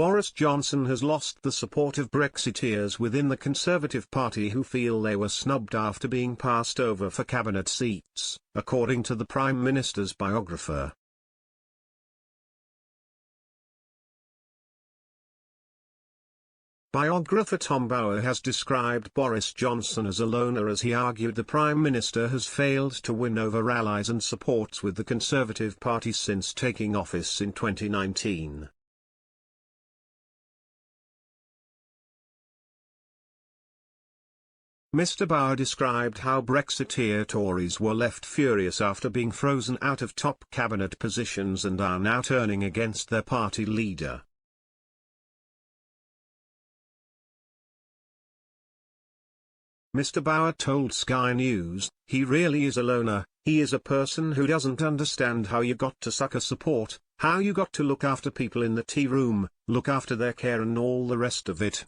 Boris Johnson has lost the support of Brexiteers within the Conservative Party who feel they were snubbed after being passed over for cabinet seats, according to the Prime Minister's biographer. Biographer Tom Bauer has described Boris Johnson as a loner as he argued the Prime Minister has failed to win over allies and supports with the Conservative Party since taking office in 2019. Mr. Bauer described how Brexiteer Tories were left furious after being frozen out of top cabinet positions and are now turning against their party leader. Mr. Bauer told Sky News, "He really is a loner, he is a person who doesn't understand how you got to sucker support, how you got to look after people in the tea room, look after their care and all the rest of it.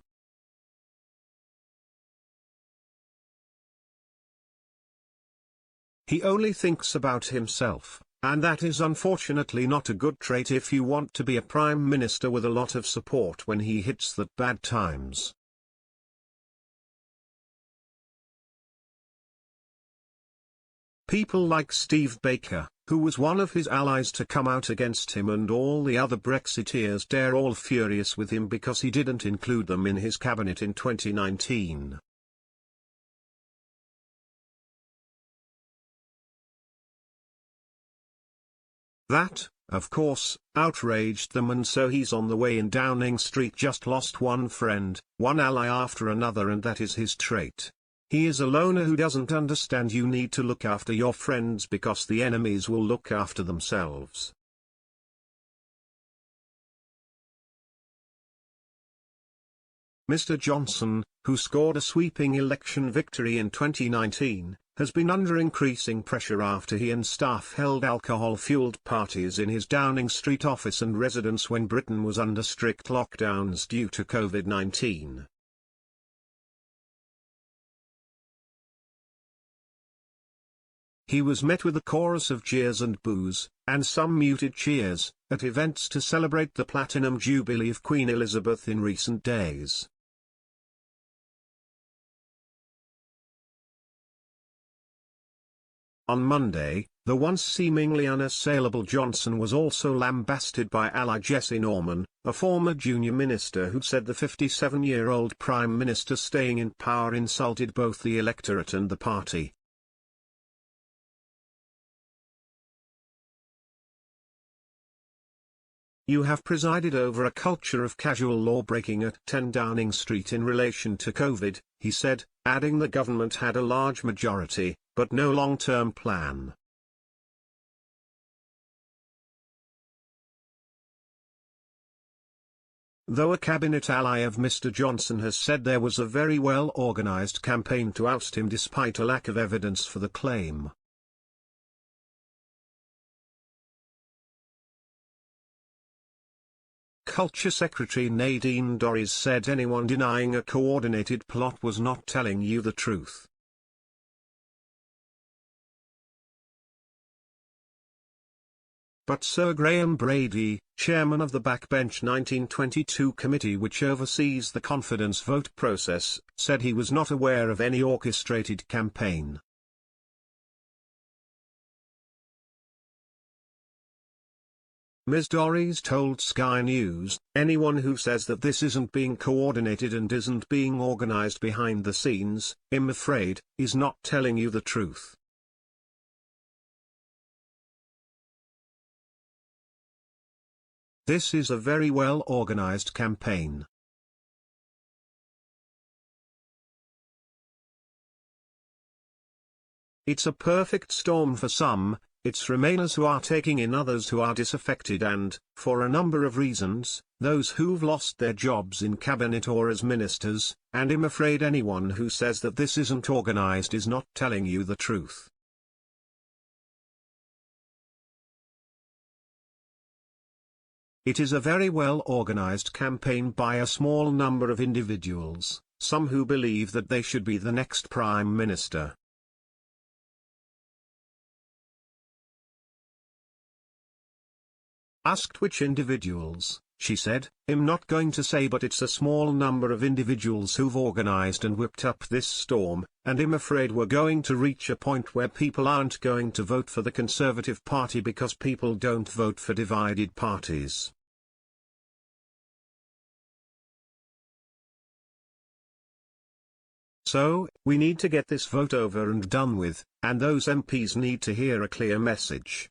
He only thinks about himself, and that is unfortunately not a good trait if you want to be a prime minister with a lot of support when he hits that bad times." People like Steve Baker, who was one of his allies to come out against him, and all the other Brexiteers are all furious with him because he didn't include them in his cabinet in 2019. That, of course, outraged them, and so he's on the way in Downing Street just lost one friend, one ally after another, and that is his trait. He is a loner who doesn't understand you need to look after your friends because the enemies will look after themselves. Mr. Johnson, who scored a sweeping election victory in 2019, has been under increasing pressure after he and staff held alcohol-fueled parties in his Downing Street office and residence when Britain was under strict lockdowns due to COVID-19. He was met with a chorus of jeers and boos, and some muted cheers, at events to celebrate the Platinum Jubilee of Queen Elizabeth in recent days. On Monday, the once seemingly unassailable Johnson was also lambasted by ally Jessie Norman, a former junior minister who said the 57-year-old Prime Minister staying in power insulted both the electorate and the party. "You have presided over a culture of casual law-breaking at 10 Downing Street in relation to COVID," he said, adding the government had a large majority, but no long-term plan. Though a cabinet ally of Mr. Johnson has said there was a very well-organized campaign to oust him despite a lack of evidence for the claim. Culture Secretary Nadine Dorries said anyone denying a coordinated plot was not telling you the truth. But Sir Graham Brady, chairman of the Backbench 1922 committee which oversees the confidence vote process, said he was not aware of any orchestrated campaign. Ms. Dorries told Sky News, "Anyone who says that this isn't being coordinated and isn't being organized behind the scenes, I'm afraid, is not telling you the truth." This is a very well-organized campaign. It's a perfect storm for some. It's Remainers who are taking in others who are disaffected and, for a number of reasons, those who've lost their jobs in cabinet or as ministers, and I'm afraid anyone who says that this isn't organized is not telling you the truth. It is a very well-organized campaign by a small number of individuals, some who believe that they should be the next Prime Minister. Asked which individuals, she said. "I'm not going to say, but it's a small number of individuals who've organized and whipped up this storm, and I'm afraid we're going to reach a point where people aren't going to vote for the Conservative Party because people don't vote for divided parties." So, we need to get this vote over and done with, and those MPs need to hear a clear message.